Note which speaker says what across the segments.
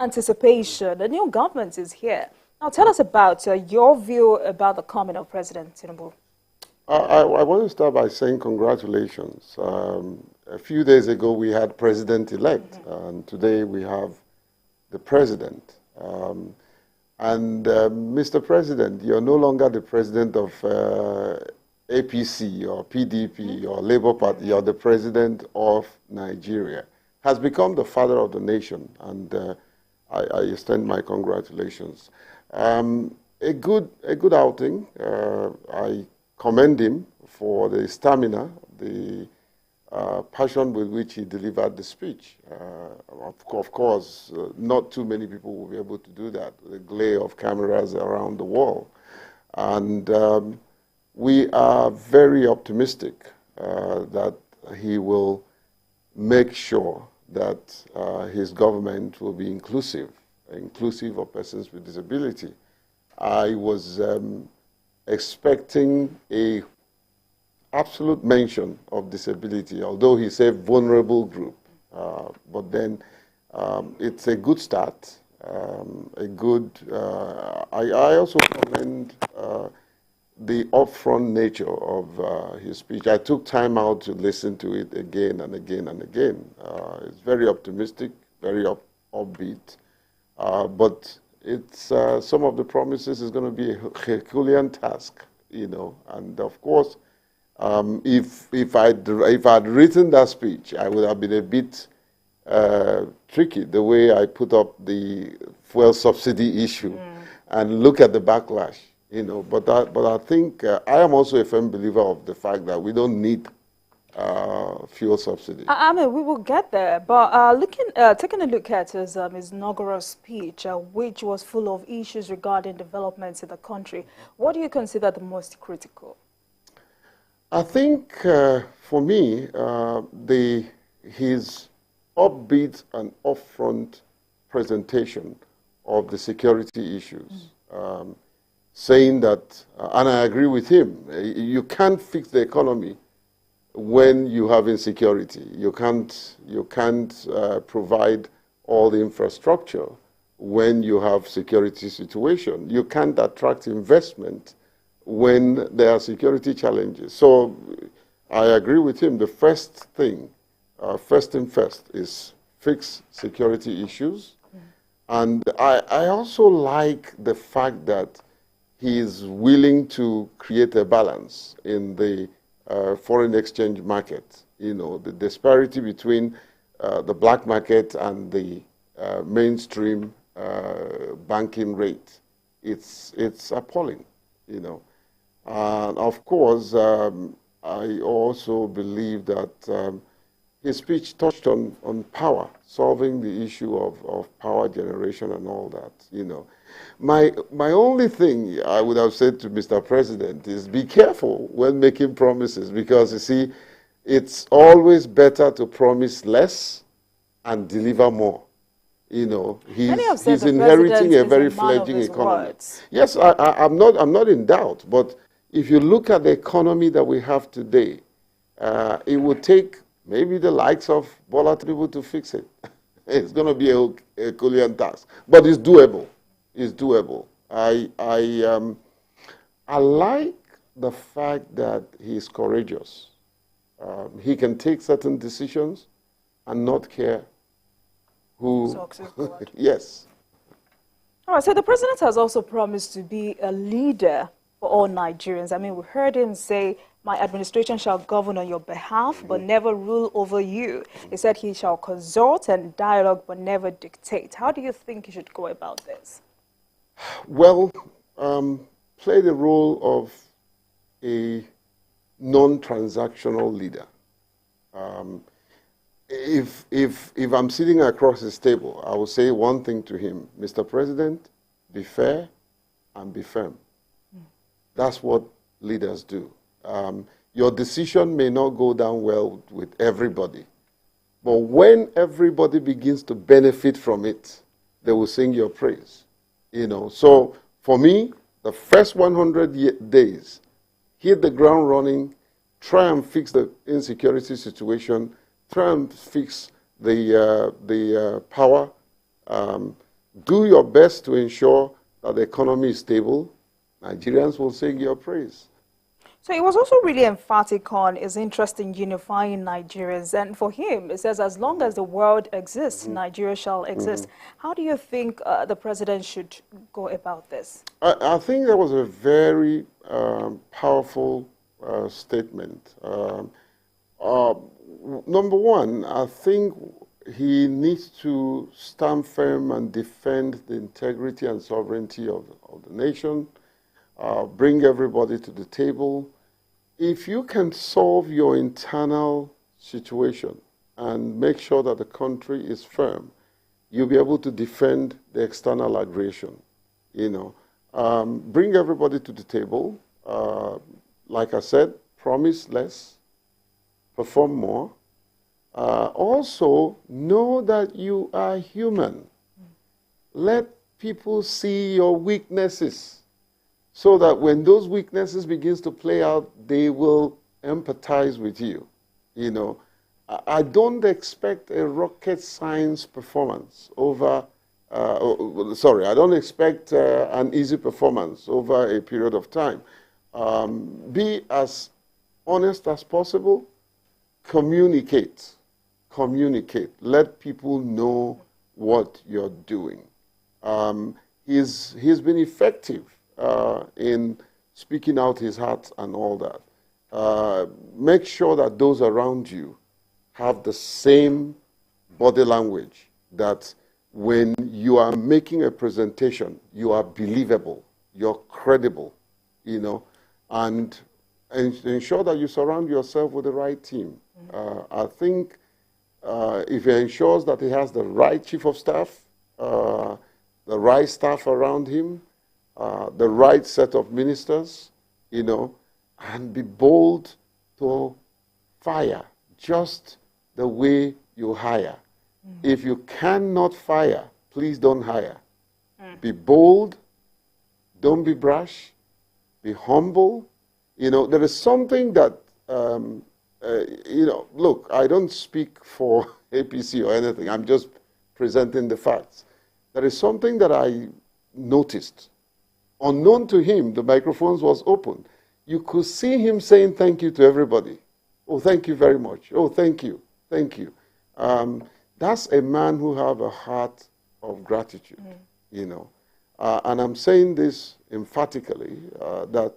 Speaker 1: anticipation. The new government is here. Now, tell us about your view about the coming of President Tinubu.
Speaker 2: I want to start by saying congratulations. A few days ago, we had president-elect, and today we have the president. Mr. President, you're no longer the president of APC or PDP or Labour Party. You're the president of Nigeria. Has become the father of the nation, and I extend my congratulations. A good outing. I commend him for the stamina, the passion with which he delivered the speech. Of course, not too many people will be able to do that, with the glare of cameras around the world. And we are very optimistic that he will make sure that his government will be inclusive of persons with disability. I was expecting a absolute mention of disability, although he said vulnerable group. But then it's a good start. I also commend the upfront nature of his speech. I took time out to listen to it again and again and again. It's very optimistic, very upbeat. But it's some of the promises is going to be a Herculean task, you know. And of course, if I'd written that speech, I would have been a bit tricky the way I put up the fuel subsidy issue and look at the backlash, you know. But I think I am also a firm believer of the fact that we don't need fuel subsidy.
Speaker 1: I mean, we will get there, but taking a look at his inaugural speech, which was full of issues regarding developments in the country, what do you consider the most critical?
Speaker 2: I think, for me, his upbeat and upfront presentation of the security issues, saying that, and I agree with him, you can't fix the economy when you have insecurity. You can't provide all the infrastructure when you have security situation. You can't attract investment when there are security challenges. So I agree with him. The first thing is fix security issues. And I also like the fact that he is willing to create a balance in the foreign exchange market. You know, the disparity between the black market and the mainstream banking rate, it's appalling, you know. And of course, I also believe that his speech touched on power, solving the issue of power generation and all that, you know. My only thing I would have said to Mr. President is be careful when making promises, because you see, it's always better to promise less and deliver more. You know, he's inheriting a very fledgling economy. Words. Yes, I'm not in doubt, but if you look at the economy that we have today, it would take maybe the likes of Bola Tinubu to fix it. It's going to be a Herculean task, but it's doable. It's doable. I like the fact that he's courageous. He can take certain decisions and not care who. Yes.
Speaker 1: All right. So the president has also promised to be a leader for all Nigerians. I mean, we heard him say, "My administration shall govern on your behalf, but never rule over you." He said he shall consult and dialogue, but never dictate. How do you think he should go about this?
Speaker 2: Well, play the role of a non-transactional leader. If I'm sitting across his table, I will say one thing to him: Mr. President, be fair and be firm. That's what leaders do. Your decision may not go down well with everybody, but when everybody begins to benefit from it, they will sing your praise. You know, so for me, the first 100 days, hit the ground running, try and fix the insecurity situation, try and fix the power do your best to ensure that the economy is stable. Nigerians will sing your praise.
Speaker 1: So he was also really emphatic on his interest in unifying Nigerians. And for him, it says, as long as the world exists, Nigeria shall exist. How do you think the president should go about this?
Speaker 2: I think that was a very powerful statement. Number one, I think he needs to stand firm and defend the integrity and sovereignty of the nation, bring everybody to the table. If you can solve your internal situation and make sure that the country is firm, you'll be able to defend the external aggression. Bring everybody to the table. Like I said, promise less, perform more. Also, know that you are human. Let people see your weaknesses so that when those weaknesses begins to play out, they will empathize with you. I don't expect a rocket science performance over, I don't expect an easy performance over a period of time. Be as honest as possible. Communicate. Let people know what you're doing. He's been effective in speaking out his heart and all that. Make sure that those around you have the same body language, that when you are making a presentation, you are believable, you're credible, and ensure that you surround yourself with the right team. I think if he ensures that he has the right chief of staff, the right staff around him, the right set of ministers, and be bold to fire just the way you hire. If you cannot fire, please don't hire. Be bold, don't be brash, be humble. There is something that, look, I don't speak for APC or anything. I'm just presenting the facts. There is something that I noticed. Unknown to him, the microphones was open. You could see him saying thank you to everybody. Oh, thank you very much. Oh, thank you. Thank you. That's a man who have a heart of gratitude, and I'm saying this emphatically, that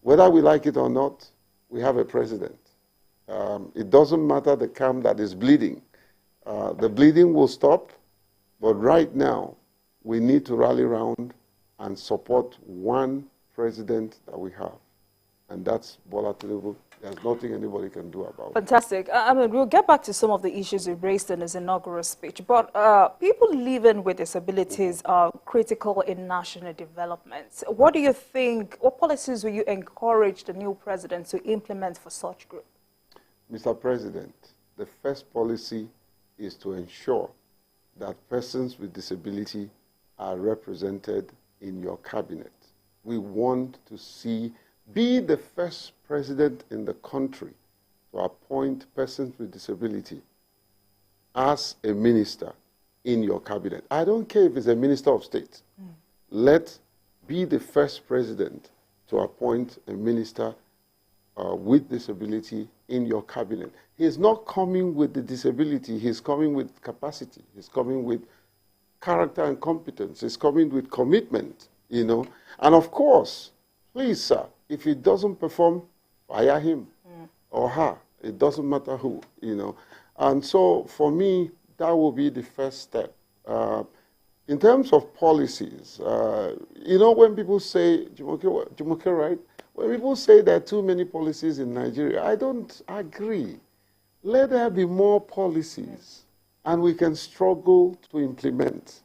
Speaker 2: whether we like it or not, we have a president. It doesn't matter the camp that is bleeding. The bleeding will stop, but right now, we need to rally around and support one president that we have, and that's Bola Tinubu. There's nothing anybody can do about it.
Speaker 1: Fantastic. We'll get back to some of the issues you raised in his inaugural speech, but people living with disabilities are critical in national development. What do you think, what policies will you encourage the new president to implement for such group?
Speaker 2: Mr. President, the first policy is to ensure that persons with disability are represented in your cabinet. We want to be the first president in the country to appoint persons with disability as a minister in your cabinet. I don't care if it's a minister of state. Be the first president to appoint a minister with disability in your cabinet. He's not coming with the disability, he's coming with capacity, he's coming with character and competence, he's coming with commitment, And of course, please, sir, if he doesn't perform, fire him or her. It doesn't matter who, And so, for me, that will be the first step. In terms of policies, when people say, Jumoke, right? When people say there are too many policies in Nigeria, I don't agree. Let there be more policies, and we can struggle to implement.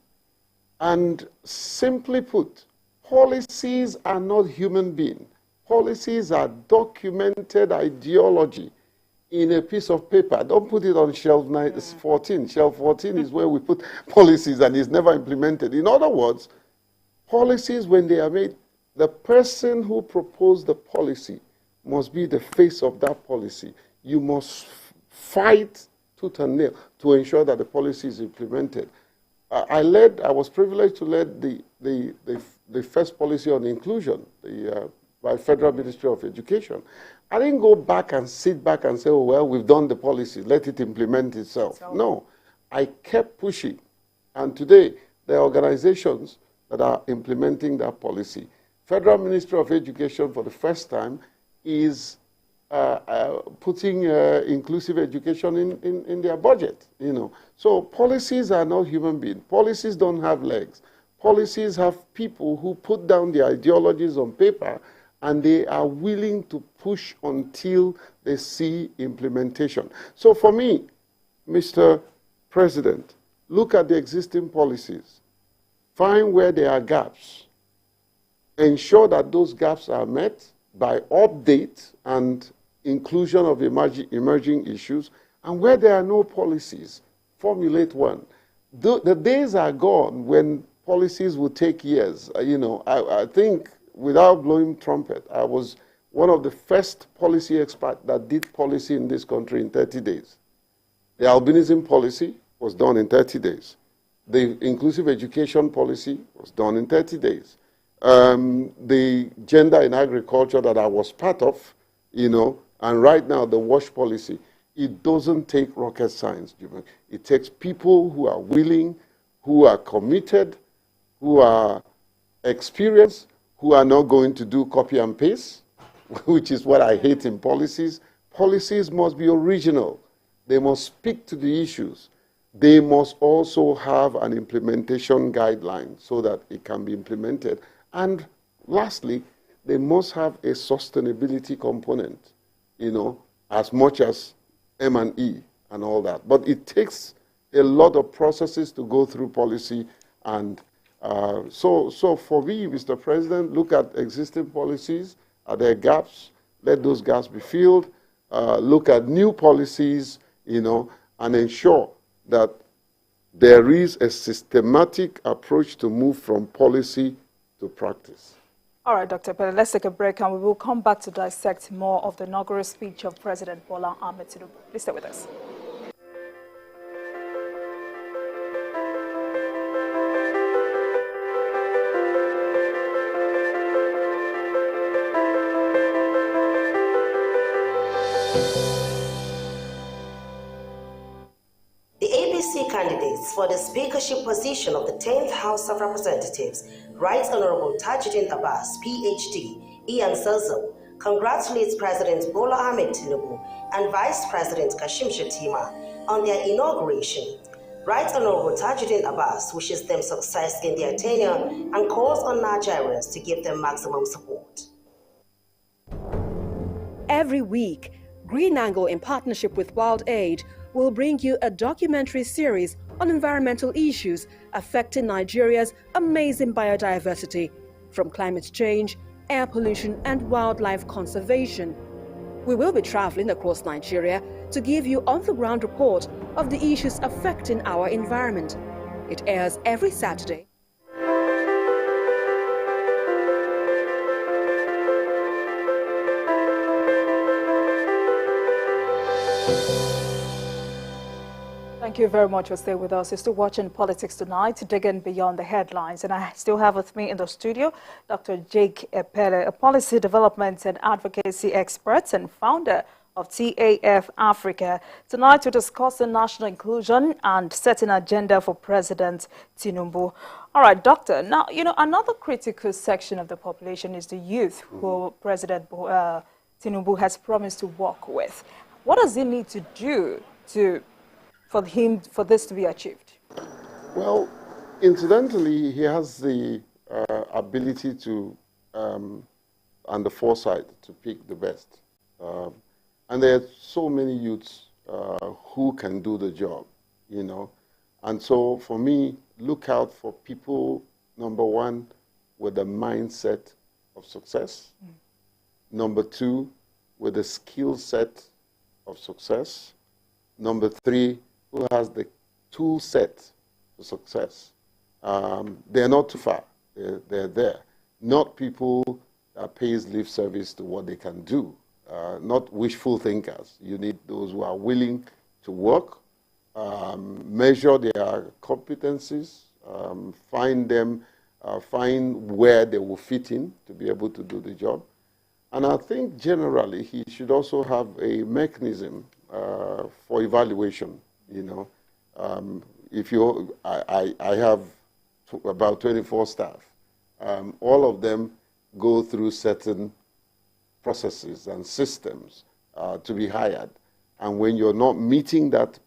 Speaker 2: And simply put, policies are not human beings. Policies are documented ideology in a piece of paper. Don't put it on shelf 14. Shelf 14 is where we put policies and it's never implemented. In other words, policies, when they are made, the person who proposed the policy must be the face of that policy. You must fight tooth and nail to ensure that the policy is implemented. I was privileged to lead the first policy on inclusion by Federal Ministry of Education. I didn't go back and sit back and say, oh, well, we've done the policy, let it implement itself. No, I kept pushing. And today, there are organizations that are implementing that policy. Federal Ministry of Education, for the first time, is putting inclusive education in their budget, you know. So policies are not human beings. Policies don't have legs. Policies have people who put down their ideologies on paper and they are willing to push until they see implementation. So for me, Mr. President, look at the existing policies. Find where there are gaps. Ensure that those gaps are met by update and inclusion of emerging issues. And where there are no policies, formulate one. The days are gone when policies would take years. You know, I think, without blowing trumpet, I was one of the first policy experts that did policy in this country in 30 days. The albinism policy was done in 30 days. The inclusive education policy was done in 30 days. The gender in agriculture that I was part of, you know, and right now the WASH policy, it doesn't take rocket science, Jimmy. It takes people who are willing, who are committed, who are experienced, who are not going to do copy and paste, which is what I hate in policies. Policies must be original. They must speak to the issues. They must also have an implementation guideline so that it can be implemented. And lastly, they must have a sustainability component, you know, as much as M&E and all that. But it takes a lot of processes to go through policy. And so for me, Mr. President, look at existing policies. Are there gaps? Let those gaps be filled. Look at new policies, you know, and ensure that there is a systematic approach to move from policy to practice.
Speaker 1: All right, Dr. Epelle, let's take a break and we will come back to dissect more of the inaugural speech of President Bola Ahmed Tinubu. Please stay with us.
Speaker 3: The ABC candidates for the speakership position of the 10th House of Representatives, Right Honorable Tajuddin Abbas, PhD, Ian Serzo, congratulates President Bola Ahmed Tinubu and Vice President Kashim Shettima on their inauguration. Right Honorable Tajuddin Abbas wishes them success in their tenure and calls on Nigerians to give them maximum support.
Speaker 4: Every week, Green Angle, in partnership with Wild Aid, will bring you a documentary series on environmental issues affecting Nigeria's amazing biodiversity, from climate change, air pollution, and wildlife conservation. We will be traveling across Nigeria to give you on-the-ground report of the issues affecting our environment. It airs every Saturday.
Speaker 1: Thank you very much for staying with us. You're still watching Politics Tonight, digging beyond the headlines. And I still have with me in the studio Dr. Jake Epelle, a policy development and advocacy expert and founder of TAF Africa. Tonight, we're discussing national inclusion and setting agenda for President Tinubu. All right, Doctor. Now, you know, another critical section of the population is the youth who President Tinubu has promised to work with. What does he need to do for this to be achieved?
Speaker 2: Well, incidentally, he has the ability to and the foresight to pick the best. And there are so many youths who can do the job, you know. And so for me, look out for people, number one, with the mindset of success. Number two, with the skill set of success. Number three, who has the tool set to success. They're not too far. They're there. Not people that pays lip service to what they can do. Not wishful thinkers. You need those who are willing to work measure their competencies, find where they will fit in to be able to do the job. And I think generally he should also have a mechanism for evaluation. You know, I have about 24 staff. All of them go through certain processes and systems to be hired. And when you're not meeting that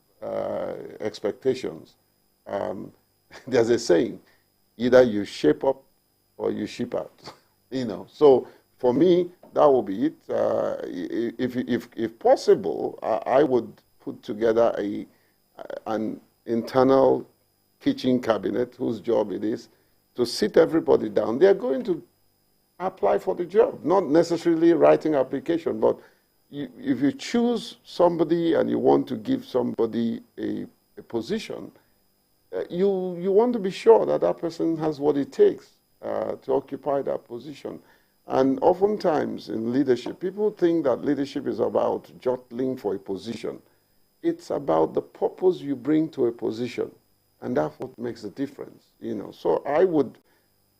Speaker 2: expectations, there's a saying, either you shape up or you ship out. You know, so for me, that will be it. If possible, I would put together an internal kitchen cabinet whose job it is to sit everybody down. They're going to apply for the job, not necessarily writing application, but if you choose somebody and you want to give somebody a position, you want to be sure that that person has what it takes to occupy that position. And oftentimes in leadership, people think that leadership is about jostling for a position. It's about the purpose you bring to a position, and that's what makes the difference. You know, so I would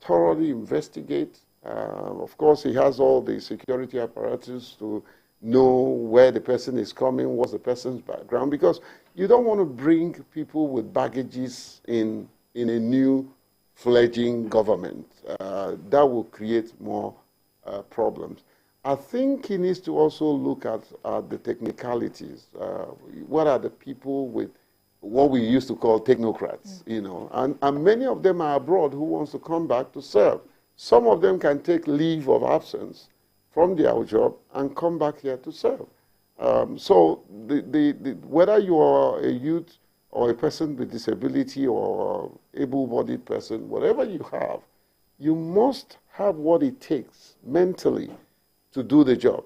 Speaker 2: thoroughly investigate. Of course, he has all the security apparatus to know where the person is coming, what's the person's background, because you don't want to bring people with baggages in a new fledgling government. That will create more problems. I think he needs to also look at the technicalities. What are the people with what we used to call technocrats, you know, and many of them are abroad who wants to come back to serve. Some of them can take leave of absence from their job and come back here to serve. So whether you are a youth or a person with disability or able-bodied person, whatever you have, you must have what it takes mentally to do the job.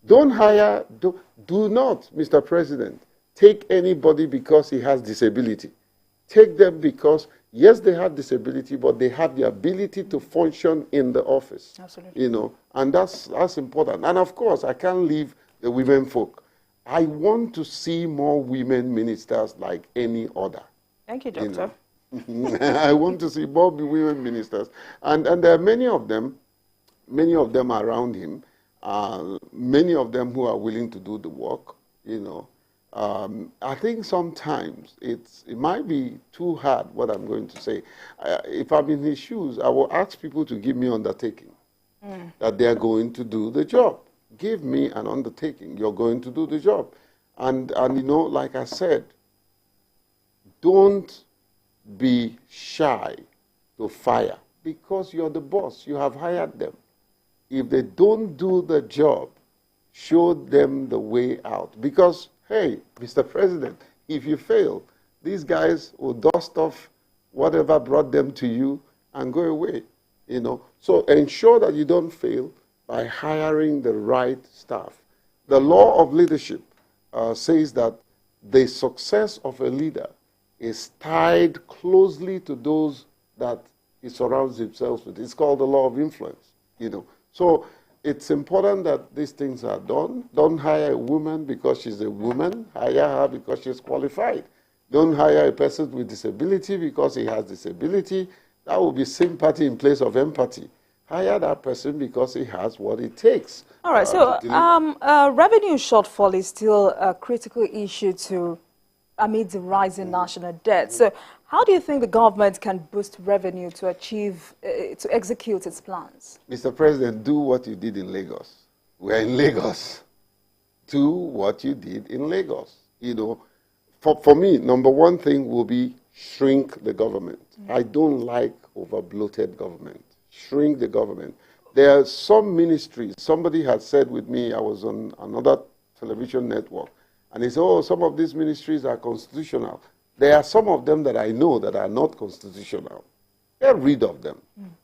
Speaker 2: Don't hire, do not, Mr. President, take anybody because he has disability. Take them because, yes, they have disability, but they have the ability to function in the office.
Speaker 1: Absolutely.
Speaker 2: You know, and that's important. And of course, I can't leave the women folk. I want to see more women ministers like any other.
Speaker 1: Thank you, Doctor.
Speaker 2: You know? I want to see more women ministers. And there are many of them around him, many of them who are willing to do the work, you know. I think sometimes it might be too hard what I'm going to say. If I'm in his shoes, I will ask people to give me undertaking that they're going to do the job. Give me an undertaking. You're going to do the job. And you know, like I said, don't be shy to fire because you're the boss. You have hired them. If they don't do the job, show them the way out. Because, hey, Mr. President, if you fail, these guys will dust off whatever brought them to you and go away. You know, so ensure that you don't fail by hiring the right staff. The law of leadership says that the success of a leader is tied closely to those that he surrounds himself with. It's called the law of influence, you know. So it's important that these things are done. Don't hire a woman because she's a woman. Hire her because she's qualified. Don't hire a person with disability because he has disability. That will be sympathy in place of empathy. Hire that person because he has what it takes.
Speaker 1: All right, so revenue shortfall is still a critical issue amid the rising national debt. So how do you think the government can boost revenue to execute its plans?
Speaker 2: Mr. President, do what you did in Lagos. We're in Lagos. Do what you did in Lagos. You know, for me, number one thing will be shrink the government. I don't like over-bloated government. Shrink the government. There are some ministries. Somebody had said with me, I was on another television network, and he said, oh, some of these ministries are constitutional. There are some of them that I know that are not constitutional. Get rid of them.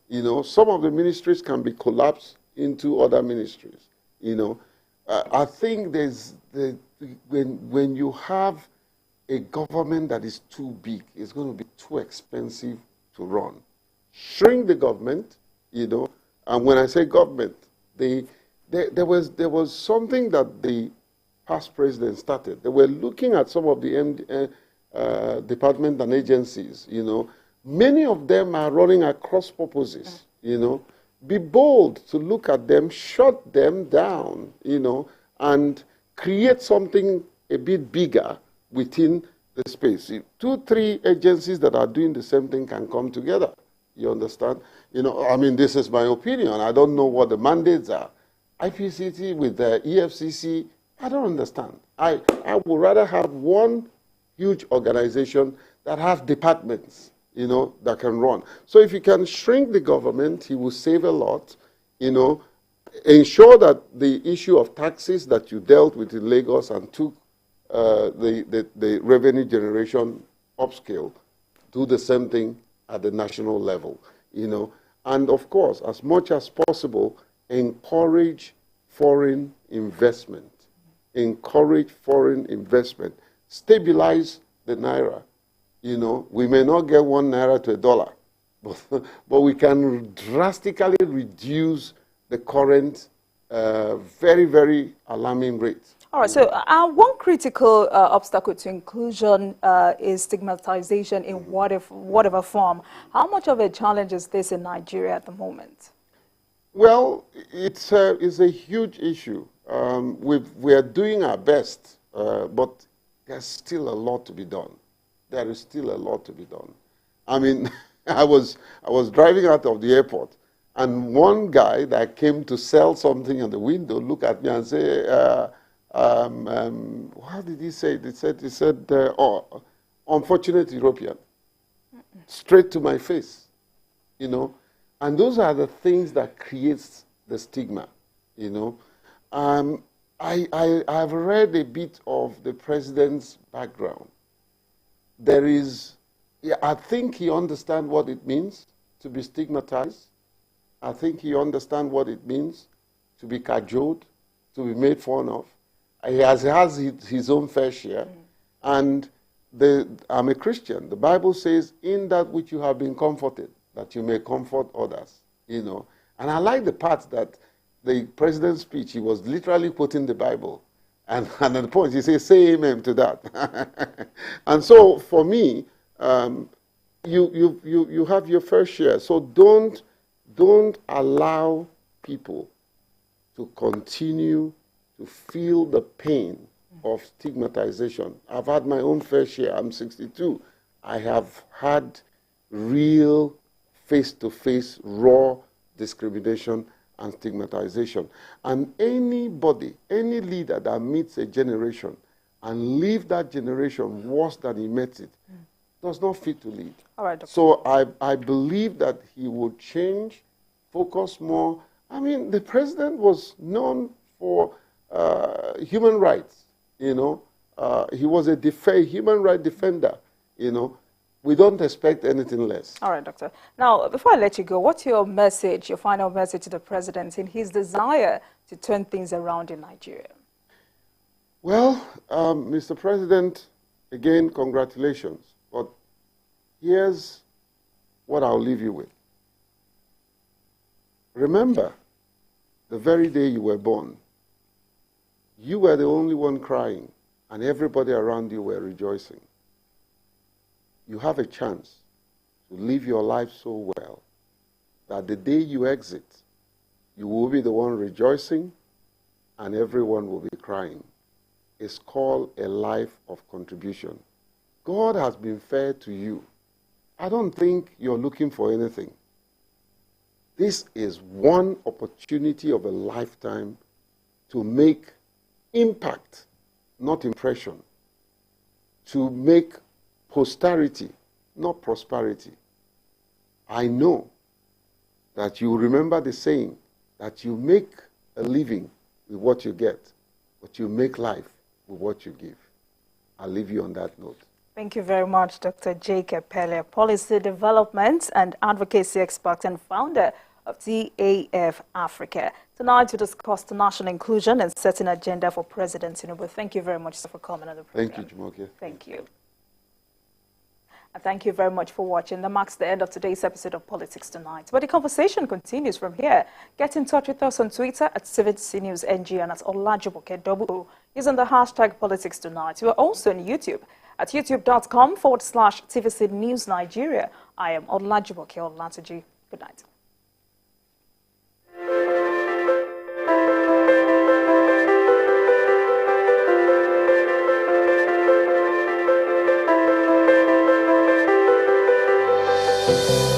Speaker 2: You know, some of the ministries can be collapsed into other ministries. You know, I think when you have a government that is too big, it's going to be too expensive to run. Shrink the government, you know, and when I say government, there was something that the past president started. They were looking at some of the departments and agencies, many of them are running across purposes, Be bold to look at them, shut them down, and create something a bit bigger within the space. 2, 3 agencies that are doing the same thing can come together. You understand? This is my opinion. I don't know what the mandates are. IPCT with the EFCC, I don't understand. I would rather have one huge organization that has departments, that can run. So if you can shrink the government, he will save a lot, ensure that the issue of taxes that you dealt with in Lagos and took the revenue generation upscale, do the same thing at the national level, And of course, as much as possible, encourage foreign investment. Encourage foreign investment. Stabilize the naira. We may not get 1 naira to $1, but we can drastically reduce the current very, very alarming rate.
Speaker 1: All right, so one critical obstacle to inclusion is stigmatization in whatever form. How much of a challenge is this in Nigeria at the moment?
Speaker 2: Well, it's a huge issue. We are doing our best, but there's still a lot to be done. There is still a lot to be done. I was driving out of the airport, and one guy that came to sell something on the window looked at me and said, what did he say? He said, oh, unfortunate European. Straight to my face, And those are the things that creates the stigma, I've read a bit of the president's background. I think he understands what it means to be stigmatized. I think he understands what it means to be cajoled, to be made fun of. He has his own fair share. And I'm a Christian. The Bible says, in that which you have been comforted, that you may comfort others, And I like the part that the president's speech, he was literally quoting the Bible. And at the point, he says, say amen to that. And so, for me, you have your fair share. So don't allow people to continue to feel the pain of stigmatization. I've had my own fair share. I'm 62. I have had real face-to-face, raw discrimination and stigmatization. And anybody, any leader that meets a generation and leaves that generation worse than he met it, does not fit to lead.
Speaker 1: All right, Doctor.
Speaker 2: So I believe that he would change, focus more. The president was known for human rights, He was a human rights defender, We don't expect anything less.
Speaker 1: All right, Doctor. Now, before I let you go, what's your message, your final message to the president in his desire to turn things around in Nigeria?
Speaker 2: Well, Mr. President, again, congratulations. But here's what I'll leave you with. Remember, the very day you were born, you were the only one crying, and everybody around you were rejoicing. You have a chance to live your life so well that the day you exit, you will be the one rejoicing and everyone will be crying. It's called a life of contribution. God has been fair to you. I don't think you're looking for anything. This is one opportunity of a lifetime to make impact, not impression. To make posterity, not prosperity. I know that you remember the saying that you make a living with what you get, but you make life with what you give. I'll leave you on that note.
Speaker 1: Thank you very much, Dr. Jake Epelle, policy development and advocacy expert and founder of TAF Africa. Tonight we discussed national inclusion and setting agenda for President Tinubu. Thank you very much, sir, for coming on the program.
Speaker 2: Thank you, Jumoke.
Speaker 1: Thank you. And thank you very much for watching. That marks the end of today's episode of Politics Tonight. But the conversation continues from here. Get in touch with us on Twitter at TVC News NG and at Olajumoke using the hashtag Politics Tonight. We're also on YouTube at youtube.com/TVC News Nigeria. I am Olajumoke Olatuji. Good night.
Speaker 5: Thank you.